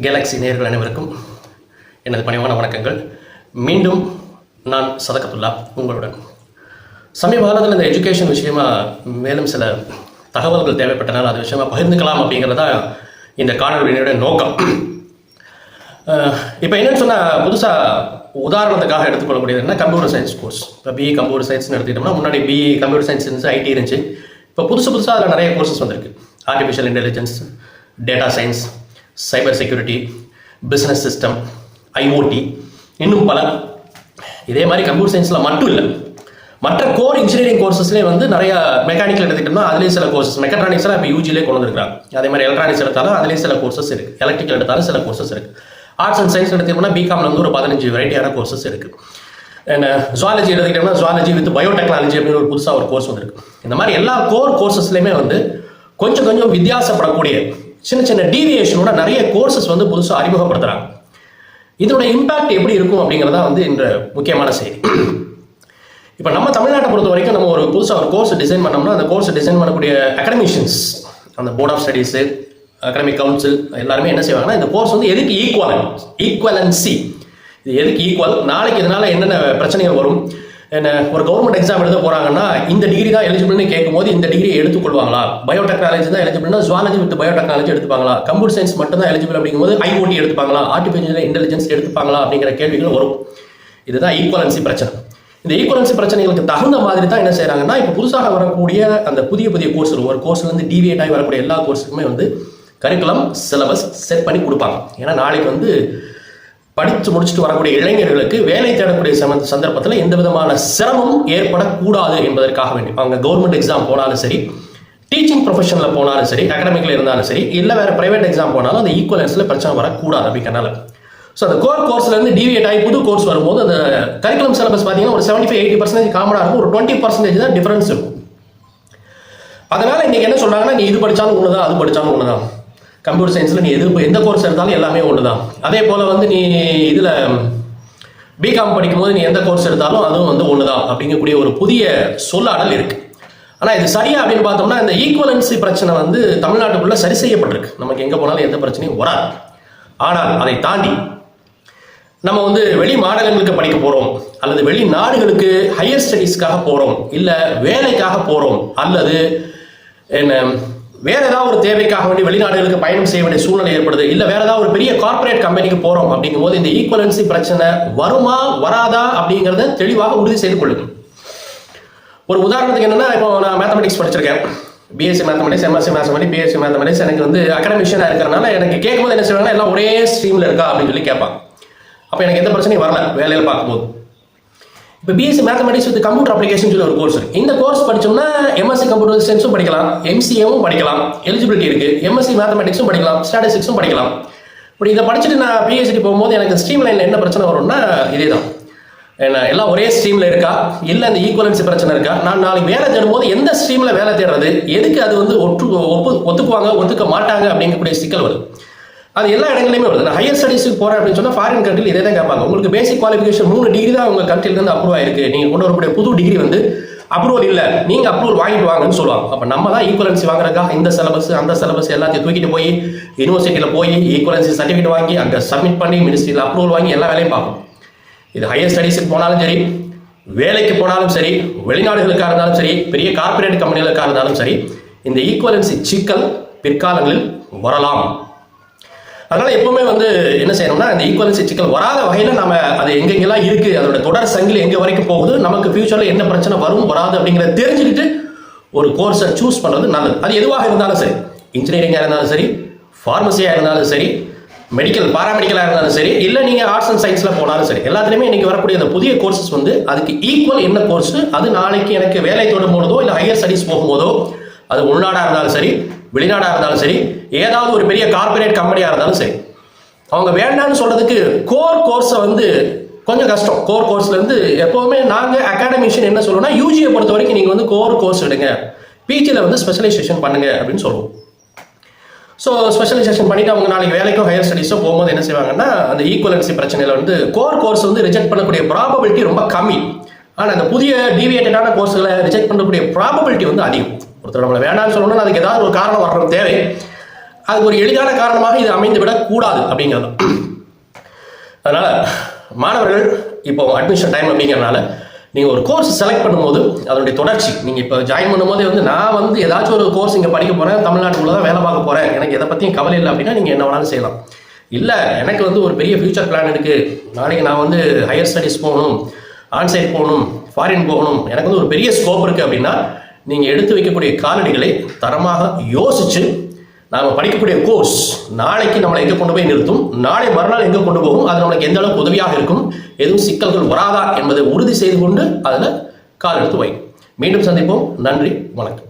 Galaxy நேயர்கள் அனைவருக்கும் எனது பணிவான வணக்கங்கள். மீண்டும் நான் சதகத்துல்லா உங்களுடன். சமீப காலத்தில் இந்த எஜுகேஷன் விஷயமா மேலும் சில தகவல்கள் தேவைப்பட்டனால் அது விஷயமா பகிர்ந்துக்கலாம் அப்படிங்கிறதா இந்த காணொலியினுடைய நோக்கம். இப்போ என்னென்னு சொன்னால், புதுசாக உதாரணத்துக்காக எடுத்துக்கொள்ளக்கூடியதுன்னா கம்ப்யூட்டர் சயின்ஸ் கோர்ஸ். இப்போ பிஇ கம்ப்யூட்டர் சயின்ஸ்னு எடுத்துக்கிட்டோம்னா, முன்னாடி பிஇ கம்ப்யூட்டர் சயின்ஸ் இருந்துச்சு, ஐடி இருந்துச்சு. இப்போ புதுசாக அதில் நிறைய கோர்சஸ் வந்திருக்கு. Artificial intelligence, data science, cyber security, business system, IoT, இன்னும் பல. இதே மாதிரி கம்ப்யூட்டர் சயின்ஸில் மட்டும் இல்லை, மற்ற கோர் இன்ஜினியரிங் கோர்சஸ்லேயே வந்து நிறைய மெக்கானிக்கல் எடுத்துக்கிட்டோம்னா அதுலேயும் சில கோர்சஸ், மெக்கட்ரானிக்ஸ்லாம் இப்போ யூஜிலே கொண்டு வந்துருக்காங்க. அதே மாதிரி எலக்ட்ரானிக்ஸ் எடுத்தாலும் அதுலேயும் சில கோர்சஸ் இருக்குது. எலக்ட்ரிக்கல் எடுத்தாலும் சில கோர்சஸ் இருக்குது. ஆர்ட்ஸ் அண்ட் சயின்ஸ் எடுத்துக்கிட்டோம்னா பிகாமில் வந்து ஒரு 15 வெரைட்டியான கோர்சஸ் இருக்குது. ஜுவாலஜி எடுத்துக்கிட்டோம்னா ஜுவாலஜி வித் பயோடெக்னாலஜி அப்படின்னு ஒரு புதுசாக ஒரு கோர்ஸ் வந்துருக்கு. இந்த மாதிரி எல்லா கோர் கோர்சஸ்லையுமே வந்து கொஞ்சம் கொஞ்சம் வித்தியாசப்படக்கூடிய சின்ன சின்ன டீவியேஷனோட நிறைய கோர்சஸ் வந்து புதுசாக அறிமுகப்படுத்துகிறாங்க. இதோட இம்பாக்ட் எப்படி இருக்கும் அப்படிங்கிறதா வந்து இந்த முக்கியமான செய்தி. இப்போ நம்ம தமிழ்நாட்டை பொறுத்த வரைக்கும் நம்ம ஒரு புதுசாக ஒரு கோர்ஸ் டிசைன் பண்ணோம்னா அந்த கோர்ஸ் டிசைன் பண்ணக்கூடிய அகடமிஷியன்ஸ், அந்த board of studies, academic council எல்லாருமே என்ன செய்வாங்கன்னா, இந்த கோர்ஸ் வந்து எதுக்கு ஈக்குவலன்சி, இது எதுக்கு ஈக்குவல், நாளைக்கு இதனால் என்னென்ன பிரச்சனைகள் வரும், என்ன ஒரு கவர்மெண்ட் எக்ஸாம் எழுத போகிறாங்கன்னா இந்த டிகிரி தான் எலிஜிபிள்னு கேட்கும்போது இந்த டிகிரி எடுத்துக்கொள்வாங்களா, பயோடெக்னாலஜி தான் எலிஜிபிள்னா ஜுவாலஜி வித் பயோடெக்னாலஜி எடுத்துப்பாங்களா, கம்ப்யூட்டர் சயின்ஸ் மட்டும் தான் எலிஜிபிள் அப்படிங்கும்போது ஐஓடி எடுத்துப்பாங்களா, ஆர்டிஃபிஷியல் இன்டெலிஜென்ஸ் எடுத்துப்பாங்களா அப்படிங்கிற கேள்விகள் வரும். இதுதான் ஈக்குவலன்சி பிரச்சனை. இந்த ஈக்குவலன்சி பிரச்சனைகளுக்கு தகுந்த மாதிரி தான் என்ன செய்கிறாங்கன்னா, இப்போ புதுசாக வரக்கூடிய அந்த புதிய கோர்ஸ், ஒரு கோர்ஸ்லேருந்து டீவியேட் ஆகி வரக்கூடிய எல்லா கோர்ஸுக்குமே வந்து கரிக்குலம் சிலபஸ் செட் பண்ணி கொடுப்பாங்க. ஏன்னா நாளைக்கு வந்து படித்து முடிச்சுட்டு வரக்கூடிய இளைஞர்களுக்கு வேலை தேடக்கூடிய சந்தர்ப்பத்தில் எந்த விதமான சிரமம் ஏற்படக்கூடாது என்பதற்காக வேண்டி அவங்க கவர்மெண்ட் எக்ஸாம் போனாலும் சரி, டீச்சிங் ப்ரொஃபஷனில் போனாலும் சரி, அகடமிக்கில் இருந்தாலும் சரி, இல்லை வேறு ப்ரைவேட் எக்ஸாம் போனாலும் அந்த ஈக்குவலன்ஸில் பிரச்சனை வரக்கூடாது அப்படிங்கிறனால. ஸோ அந்த கோர் கோர்ஸ்லேருந்து டீவியேட் ஆகி புது கோர்ஸ் வரும்போது அந்த கரிக்குலம் சிலபஸ் பார்த்தீங்கன்னா ஒரு 75-80% காமனாக இருக்கும், ஒரு 20% தான் டிஃபரன்ஸ் இருக்கும். அதனால் இன்றைக்கி என்ன சொல்கிறாங்கன்னா, நீ இது படித்தாலும் ஒன்று தான், அது படித்தாலும் ஒன்று தான். கம்ப்யூட்டர் சயின்ஸில் நீ எந்த கோர்ஸ் எடுத்தாலும் எல்லாமே ஒன்று தான். அதே போல் வந்து நீ இதில் பிகாம் படிக்கும்போது நீ எந்த கோர்ஸ் எடுத்தாலும் அதுவும் வந்து ஒன்று தான் அப்படிங்கக்கூடிய ஒரு புதிய சொல்லாடல் இருக்குது. ஆனால் இது சரியா அப்படின்னு பார்த்தோம்னா, இந்த ஈக்குவலன்சி பிரச்சனை வந்து தமிழ்நாட்டுக்குள்ளே சரி செய்யப்பட்டிருக்கு. நமக்கு எங்கே போனாலும் எந்த பிரச்சனையும் வராது. ஆனால் அதை தாண்டி நம்ம வந்து வெளி மாநிலங்களுக்கு படிக்க போகிறோம், அல்லது வெளிநாடுகளுக்கு ஹையர் ஸ்டடீஸ்க்காக போகிறோம், இல்லை வேலைக்காக போகிறோம், அல்லது என்ன வேற ஏதாவது ஒரு தேவைக்காக வேண்டி வெளிநாடுகளுக்கு பயணம் செய்ய வேண்டிய சூழ்நிலை ஏற்படுது, இல்லை வேற ஏதாவது ஒரு பெரிய கார்பரேட் கம்பெனிக்கு போகிறோம் அப்படிங்கும்போது இந்த ஈக்குவலன்சி பிரச்சனை வருமா வராதா அப்படிங்கிறத தெளிவாக உறுதி செய்து கொள்ளுங்க. ஒரு உதாரணத்துக்கு என்னன்னா, இப்போ நான் மேத்தமெட்டிக்ஸ் படிச்சிருக்கேன், BSc mathematics, MSc mathematics, BSc mathematics. எனக்கு வந்து அகடமிஷியனாக இருக்கிறனால எனக்கு கேட்கும்போது என்ன செய்வாங்கன்னா, எல்லாம் ஒரே ஸ்ட்ரீமில் இருக்கா அப்படின்னு சொல்லி கேட்பாங்க. அப்போ எனக்கு எந்த பிரச்சனையும் வரல வேலையில் பார்க்கும்போது. இப்போ BSc mathematics with computer application சொல்லி ஒரு கோர்ஸ் இருக்குது. இந்த கோர்ஸ் படித்தோம்னா எம்எஸ்சி கம்ப்யூட்டர் சயின்ஸும் படிக்கலாம், எம்சிஏவும் படிக்கலாம், எலிஜிபிலிட்டி இருக்குது, எம்எஸ்சி மேத்தமெட்டிக்ஸும் படிக்கலாம், ஸ்டாட்டிஸ்டிக்ஸும் படிக்கலாம். இப்படி இதை படிச்சுட்டு நான் பிஹெச்டி போகும்போது எனக்கு ஸ்ட்ரீம் லைனில் என்ன பிரச்சனை வரும்னா, இதே தான். என்ன எல்லாம் ஒரே ஸ்ட்ரீமில் இருக்கா, இல்லை அந்த ஈக்குவலன்சி பிரச்சனை இருக்கா, நான் நாளைக்கு வேலை தேடும்போது எந்த ஸ்ட்ரீமில் வேலை தேடுறது, எதுக்கு அது வந்து ஒத்துக்குவாங்க ஒத்துக்க மாட்டாங்க அப்படிங்கக்கூடிய சிக்கல் வருது. அது எல்லா இடங்களையுமே வருது. நான் ஹையர் ஸ்டடீஸுக்கு போகிறேன் அப்படின்னு சொன்னால் ஃபாரின் கண்ட்ரியில் இதே தான் கேட்பாங்க. உங்களுக்கு பேசிக் குவாலிஃபிகேஷன் 3 டிகிரி தான் உங்கள் கண்ட்ரிலேருந்து அப்ரூவ் ஆயிருக்கு, நீங்கள் கொண்டு வரக்கூடிய புது டிகிரி வந்து அப்ரூவல் இல்லை, நீங்கள் அப்ரூவல் வாங்கிட்டு வாங்கன்னு சொல்லுவாங்க. அப்போ நம்ம தான் ஈக்குவலன்சி வாங்குறதுக்காக இந்த சிலபஸ் அந்த சிலபஸ் எல்லாத்தையும் தூக்கிட்டு போய் யூனிவர்சிட்டியில் போய் ஈக்குவலன்சி சர்டிஃபிகேட் வாங்கி அங்கே சப்மிட் பண்ணி மினிஸ்ட்ரியில் அப்ரூவல் வாங்கி எல்லா வேலையும் பார்க்கணும். இது ஹையர் ஸ்டடீஸுக்கு போனாலும் சரி, வேலைக்கு போனாலும் சரி, வெளிநாடுகளுக்காக இருந்தாலும் சரி, பெரிய கார்பரேட் கம்பெனிகளுக்காக இருந்தாலும் சரி, இந்த ஈக்குவலன்சி சிக்கல் பிற்காலங்களில் வரலாம். அதனால் எப்பவுமே வந்து என்ன செய்யணும்னா, இந்த ஈக்குவலன்சி சிக்கல் வராத வகையில் நம்ம அது எங்கெங்கெல்லாம் இருக்குது, அதோட தொடர் சங்கிலி எங்கே வரைக்கும் போகுது, நமக்கு ஃபியூச்சரில் என்ன பிரச்சனை வரும் வராது அப்படிங்கிறத தெரிஞ்சுக்கிட்டு ஒரு கோர்ஸை சூஸ் பண்ணுறது நல்லது. அது எதுவாக இருந்தாலும் சரி, இன்ஜினியரிங்காக இருந்தாலும் சரி, ஃபார்மசியாக இருந்தாலும் சரி, மெடிக்கல் பாராமெடிக்கலாக இருந்தாலும் சரி, இல்லை நீங்கள் ஆர்ட்ஸ் அண்ட் சயின்ஸில் போனாலும் சரி, எல்லாத்துலேயுமே இன்றைக்கி வரக்கூடிய அந்த புதிய கோர்சஸ் வந்து அதுக்கு ஈக்குவல் என்ன கோர்ஸு, அது நாளைக்கு எனக்கு வேலை தொடரும் போதோ இல்லை ஹையர் ஸ்டடீஸ் போகும்போதோ, அது உள்நாடாக இருந்தாலும் சரி, வெளிநாடாக இருந்தாலும் சரி, ஏதாவது ஒரு பெரிய கார்பரேட் கம்பெனியாக இருந்தாலும் சரி, அவங்க வேண்டான்னு சொல்கிறதுக்கு கோர் கோர்ஸை வந்து கொஞ்சம் கஷ்டம். கோர் கோர்ஸ்லேருந்து எப்போவுமே நாங்கள் அகாடமிஷியன் என்ன சொல்லுவோம்னா, யூஜியை பொறுத்த வரைக்கும் நீங்கள் வந்து கோர் கோர்ஸ் எடுங்க, பிஜியில் வந்து ஸ்பெஷலைசேஷன் பண்ணுங்க அப்படின்னு சொல்லுவோம். ஸோ ஸ்பெஷலைசேஷன் பண்ணிவிட்டு அவங்க நாளைக்கு வேலைக்கோ ஹையர் ஸ்டடீஸோ போகும்போது என்ன செய்வாங்கன்னா, அந்த ஈக்குவலன்சி பிரச்சனையில் வந்து கோர் கோர்ஸ் வந்து ரிஜெக்ட் பண்ணக்கூடிய ப்ராபபிலிட்டி ரொம்ப கம்மி. ஆனால் அந்த புதிய டீவியேட்டடான கோர்ஸ்களை ரிஜெக்ட் பண்ணக்கூடிய ப்ராபபிலிட்டி வந்து அதிகம். ஒருத்தர் நம்மளை வேண்டாம்னு சொல்லணும்னா அதுக்கு ஏதாவது ஒரு காரணம் வர்றது தேவை. அது ஒரு எளிதான காரணமாக இது அமைந்துவிடக் கூடாது அப்படிங்கிறது. அதனால மாணவர்கள் இப்போ அட்மிஷன் டைம் அப்படிங்கிறனால நீங்கள் ஒரு கோர்ஸ் செலக்ட் பண்ணும்போது அதனுடைய தொடர்ச்சி, நீங்கள் இப்போ ஜாயின் பண்ணும்போதே நான் ஏதாச்சும் ஒரு கோர்ஸ் இங்கே படிக்க போகிறேன், தமிழ்நாட்டுக்குள்ள தான் வேலை பார்க்க போகிறேன், எனக்கு எதை பற்றியும் கவலை இல்லை அப்படின்னா நீங்கள் என்ன வேணாலும் செய்யலாம். இல்லை எனக்கு ஒரு பெரிய ஃபியூச்சர் பிளான் இருக்குது, நாளைக்கு நான் ஹையர் ஸ்டடீஸ் போகணும், ஆன்சைட் போகணும், ஃபாரின் போகணும், எனக்கு ஒரு பெரிய ஸ்கோப் இருக்குது அப்படின்னா நீங்கள் எடுத்து வைக்கக்கூடிய காலடிகளை தரமாக யோசித்து நாம் படிக்கக்கூடிய கோர்ஸ் நாளைக்கு நம்மளை எங்கே கொண்டு போய் நிறுத்தும், நாளை மறுநாள் எங்கே கொண்டு போகும், அது நம்மளுக்கு எந்த அளவுக்கு உதவியாக இருக்கும், எதுவும் சிக்கல்கள் வராதா என்பதை உறுதி செய்து கொண்டு அதில் கால் எடுத்து வை. மீண்டும் சந்திப்போம். நன்றி, வணக்கம்.